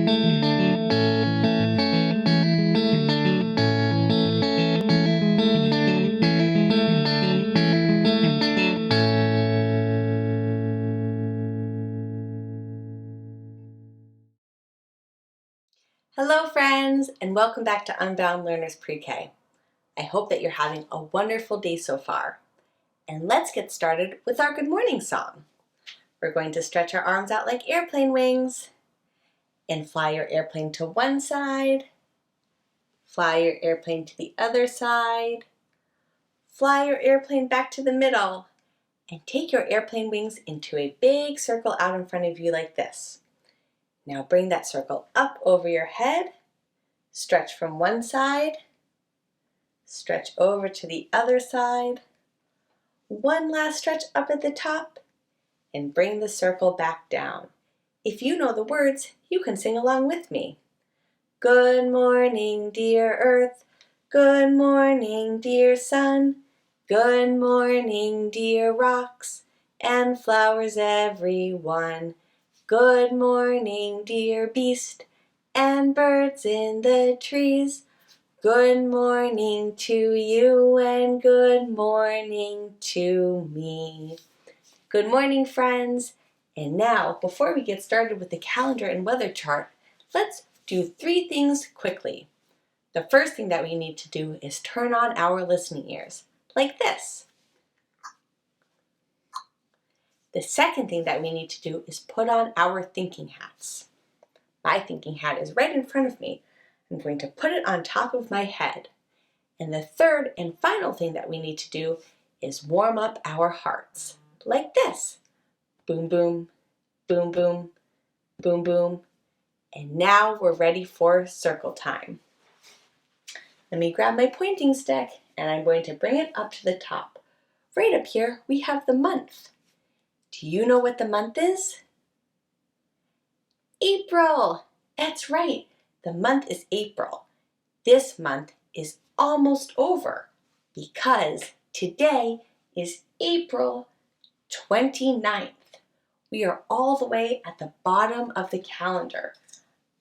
Hello friends, and welcome back to Unbound Learners Pre-K. I hope that you're having a wonderful day so far. And let's get started with our good morning song. We're going to stretch our arms out like airplane wings and fly your airplane to one side, fly your airplane to the other side, fly your airplane back to the middle, and take your airplane wings into a big circle out in front of you like this. Now bring that circle up over your head, stretch from one side, stretch over to the other side, one last stretch up at the top, and bring the circle back down. If you know the words, you can sing along with me. Good morning, dear Earth. Good morning, dear Sun. Good morning, dear rocks and flowers everyone. Good morning, dear beast and birds in the trees. Good morning to you and good morning to me. Good morning, friends. And now, before we get started with the calendar and weather chart, let's do 3 things quickly. The first thing that we need to do is turn on our listening ears, like this. The second thing that we need to do is put on our thinking hats. My thinking hat is right in front of me. I'm going to put it on top of my head. And the third and final thing that we need to do is warm up our hearts, like this. Boom, boom, boom, boom, boom, boom. And now we're ready for circle time. Let me grab my pointing stick and I'm going to bring it up to the top. Right up here, we have the month. Do you know what the month is? April! That's right, the month is April. This month is almost over because today is April 29th. We are all the way at the bottom of the calendar.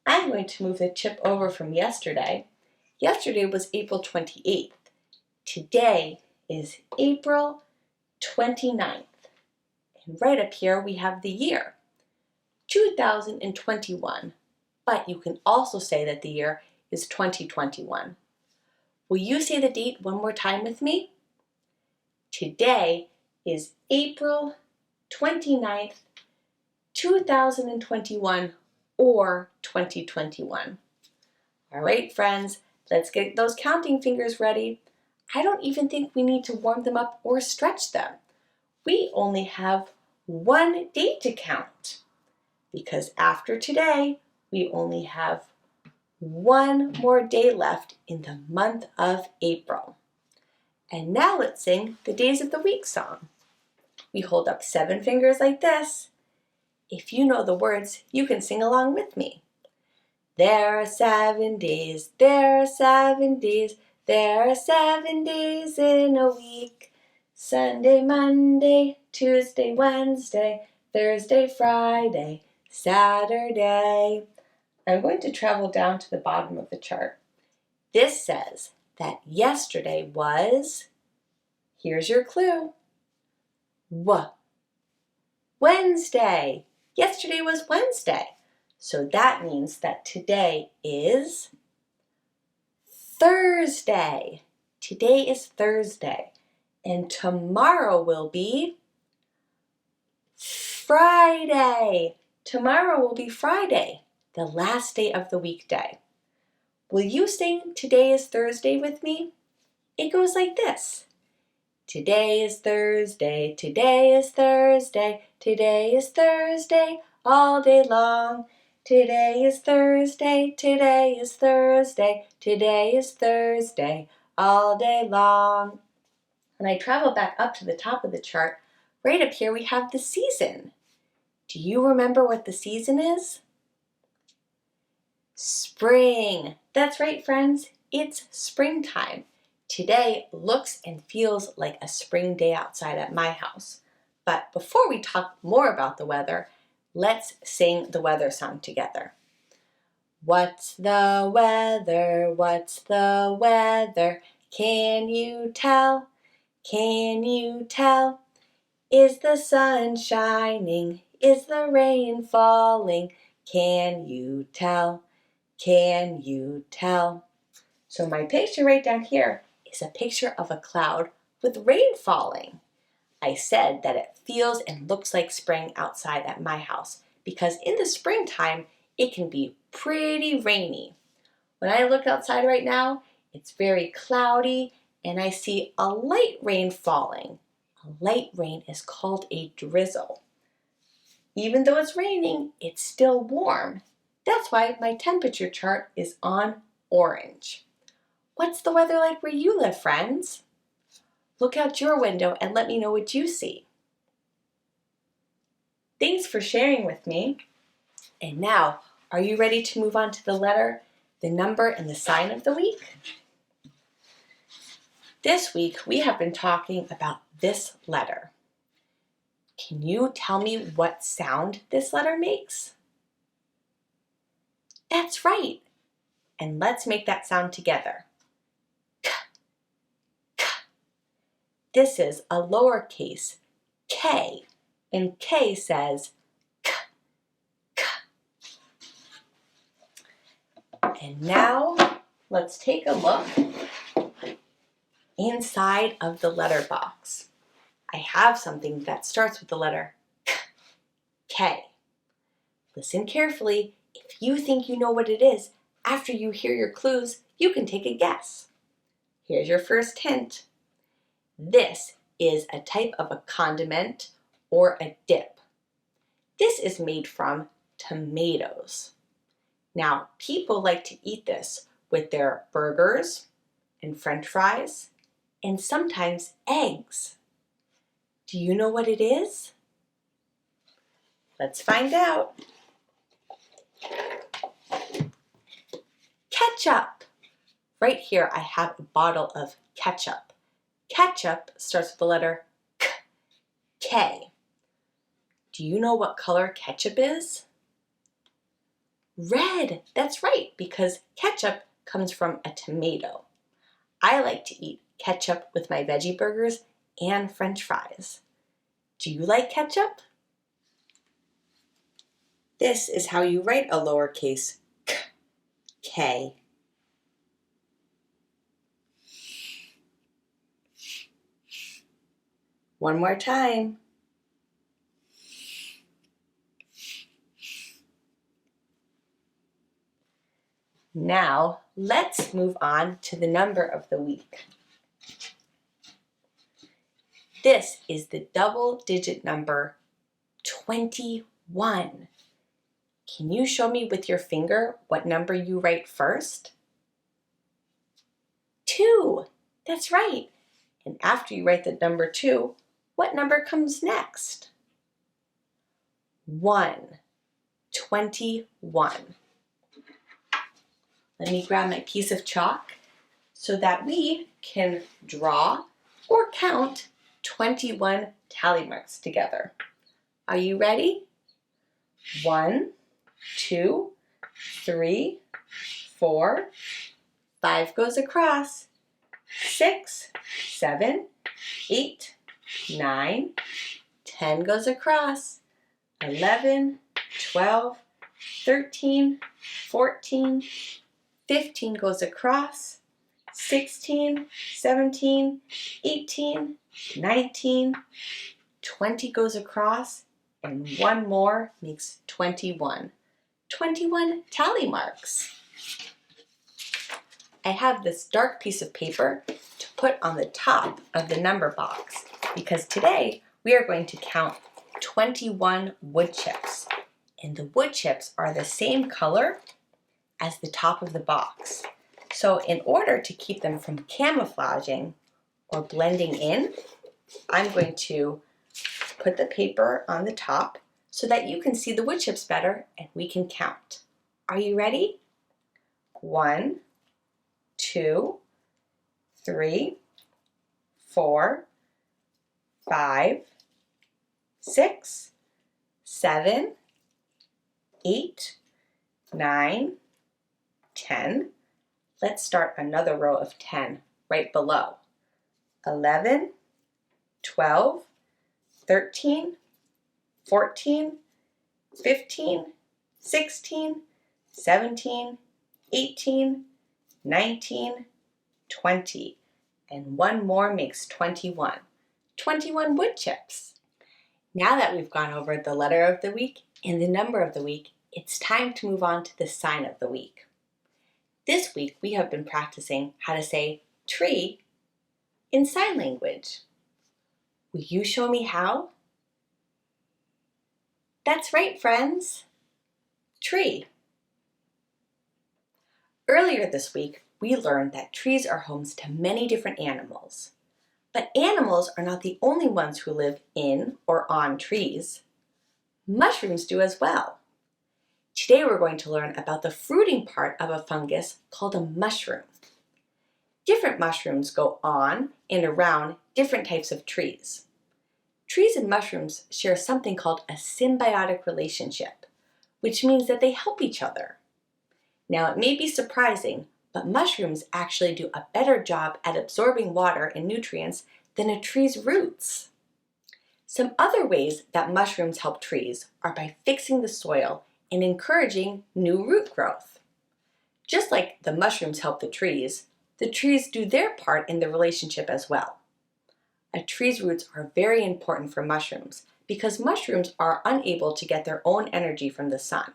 I'm going to move the chip over from yesterday. Yesterday was April 28th. Today is April 29th. And right up here we have the year, 2021. But you can also say that the year is 2021. Will you say the date one more time with me? Today is April 29th, 2021 or 2021. All right, friends, let's get those counting fingers ready. I don't even think we need to warm them up or stretch them. We only have one day to count because after today, we only have one more day left in the month of April. And now let's sing the Days of the Week song. We hold up 7 fingers like this. If you know the words, you can sing along with me. There are 7 days, there are 7 days, there are 7 days in a week. Sunday, Monday, Tuesday, Wednesday, Thursday, Friday, Saturday. I'm going to travel down to the bottom of the chart. This says that yesterday was, here's your clue, Wednesday. Yesterday was Wednesday. So that means that today is Thursday. Today is Thursday. And tomorrow will be Friday. Tomorrow will be Friday, the last day of the weekday. Will you sing Today is Thursday with me? It goes like this. Today is Thursday, today is Thursday, today is Thursday, all day long. Today is Thursday, today is Thursday, today is Thursday, all day long. When I travel back up to the top of the chart, right up here we have the season. Do you remember what the season is? Spring. That's right, friends. It's springtime. Today looks and feels like a spring day outside at my house. But before we talk more about the weather, let's sing the weather song together. What's the weather? What's the weather? Can you tell? Can you tell? Is the sun shining? Is the rain falling? Can you tell? Can you tell? So my picture right down here is a picture of a cloud with rain falling. I said that it feels and looks like spring outside at my house because in the springtime it can be pretty rainy. When I look outside right now, it's very cloudy and I see a light rain falling. A light rain is called a drizzle. Even though it's raining, it's still warm. That's why my temperature chart is on orange. What's the weather like where you live, friends? Look out your window and let me know what you see. Thanks for sharing with me. And now, are you ready to move on to the letter, the number, and the sign of the week? This week, we have been talking about this letter. Can you tell me what sound this letter makes? That's right. And let's make that sound together. K, k. This is a lowercase k, and k says k, k. And now, let's take a look inside of the letter box. I have something that starts with the letter K. K. Listen carefully. If you think you know what it is, after you hear your clues, you can take a guess. Here's your first hint. This is a type of a condiment or a dip. This is made from tomatoes. Now, people like to eat this with their burgers and French fries and sometimes eggs. Do you know what it is? Let's find out. Ketchup. Right here I have a bottle of ketchup. Ketchup starts with the letter K. K. Do you know what color ketchup is? Red. That's right, because ketchup comes from a tomato. I like to eat ketchup with my veggie burgers and French fries. Do you like ketchup? This is how you write a lowercase k, K. One more time. Now, let's move on to the number of the week. This is the double-digit number 21. Can you show me with your finger what number you write first? 2. That's right. And after you write the number 2, what number comes next? 1. 21. Let me grab my piece of chalk so that we can draw or count 21 tally marks together. Are you ready? 1, 2, 3, 4, 5 goes across, 6, 7, 8, 9, 10 goes across, 11, 12, 13, 14, 15 goes across, 16, 17, 18, 19, 20 goes across, and one more makes 21. 21 tally marks. I have this dark piece of paper to put on the top of the number box because today we are going to count 21 wood chips. And the wood chips are the same color as the top of the box. So in order to keep them from camouflaging or blending in, I'm going to put the paper on the top so that you can see the wood chips better and we can count. Are you ready? 1, 2, 3, 4, 5, 6, 7, 8, 9, 10. Let's start another row of 10 right below. 11, 12, 13, 14, 15, 16, 17, 18, 19, 20. And one more makes 21. 21 wood chips. Now that we've gone over the letter of the week and the number of the week, it's time to move on to the sign of the week. This week we have been practicing how to say tree in sign language. Will you show me how? That's right, friends. Tree. Earlier this week, we learned that trees are homes to many different animals. But animals are not the only ones who live in or on trees. Mushrooms do as well. Today we're going to learn about the fruiting part of a fungus called a mushroom. Different mushrooms go on and around different types of trees. Trees and mushrooms share something called a symbiotic relationship, which means that they help each other. Now, it may be surprising, but mushrooms actually do a better job at absorbing water and nutrients than a tree's roots. Some other ways that mushrooms help trees are by fixing the soil and encouraging new root growth. Just like the mushrooms help the trees do their part in the relationship as well. A tree's roots are very important for mushrooms because mushrooms are unable to get their own energy from the sun.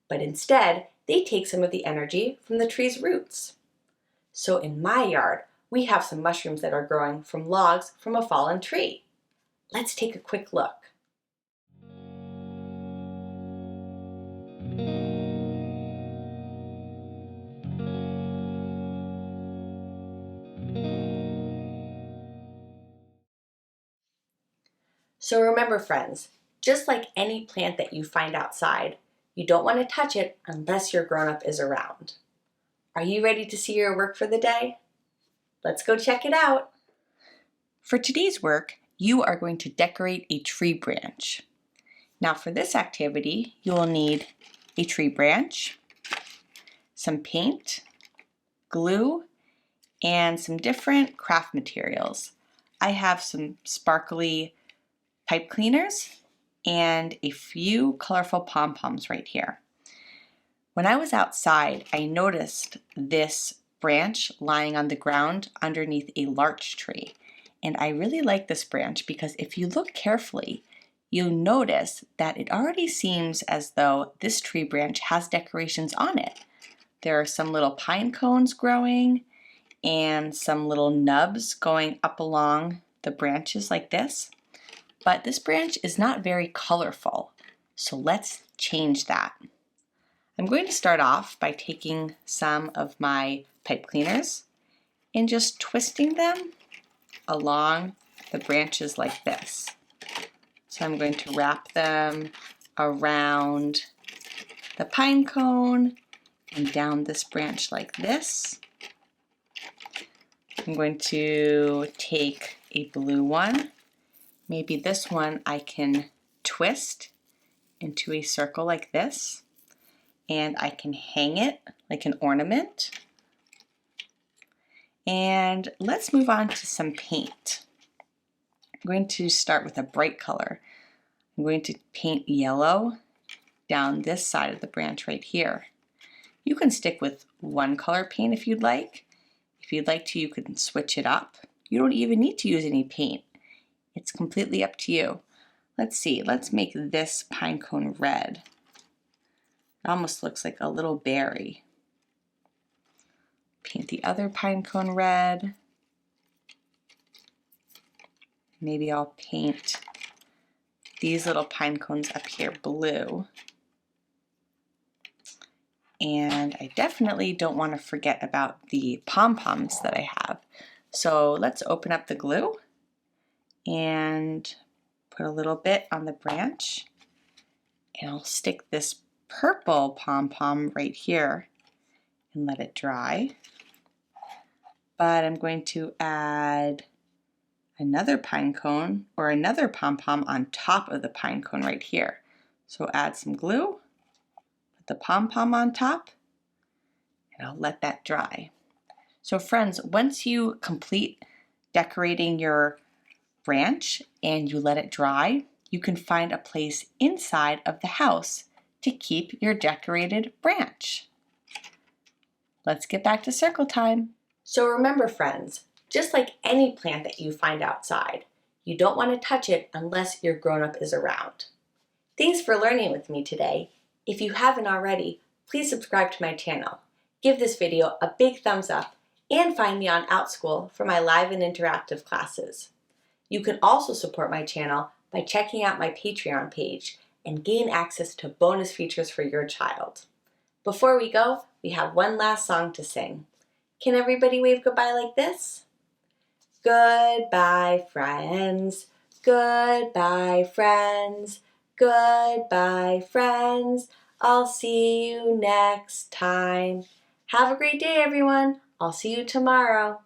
But instead, they take some of the energy from the tree's roots. So in my yard, we have some mushrooms that are growing from logs from a fallen tree. Let's take a quick look. So remember, friends, just like any plant that you find outside, you don't want to touch it unless your grown-up is around. Are you ready to see your work for the day? Let's go check it out. For today's work, you are going to decorate a tree branch. Now for this activity, you will need a tree branch, some paint, glue, and some different craft materials. I have some sparkly pipe cleaners and a few colorful pom-poms right here. When I was outside, I noticed this branch lying on the ground underneath a larch tree. And I really like this branch because if you look carefully, you'll notice that it already seems as though this tree branch has decorations on it. There are some little pine cones growing and some little nubs going up along the branches like this. But this branch is not very colorful, so let's change that. I'm going to start off by taking some of my pipe cleaners and just twisting them along the branches like this. So I'm going to wrap them around the pine cone and down this branch like this. I'm going to take a blue one. Maybe this one I can twist into a circle like this, and I can hang it like an ornament. And let's move on to some paint. I'm going to start with a bright color. I'm going to paint yellow down this side of the branch right here. You can stick with one color paint if you'd like. If you'd like to, you can switch it up. You don't even need to use any paint. It's completely up to you. Let's see, let's make this pine cone red. It almost looks like a little berry. Paint the other pine cone red. Maybe I'll paint these little pine cones up here blue. And I definitely don't want to forget about the pom-poms that I have. So let's open up the glue and put a little bit on the branch. And I'll stick this purple pom-pom right here and let it dry. But I'm going to add another pine cone or another pom-pom on top of the pine cone right here. So add some glue, put the pom-pom on top, And I'll let that dry. So friends, once you complete decorating your branch and you let it dry, you can find a place inside of the house to keep your decorated branch. Let's get back to circle time. So remember friends, just like any plant that you find outside, you don't want to touch it unless your grown-up is around. Thanks for learning with me today. If you haven't already, please subscribe to my channel. Give this video a big thumbs up and find me on OutSchool for my live and interactive classes. You can also support my channel by checking out my Patreon page and gain access to bonus features for your child. Before we go, we have one last song to sing. Can everybody wave goodbye like this? Goodbye, friends. Goodbye, friends. Goodbye, friends. I'll see you next time. Have a great day, everyone. I'll see you tomorrow.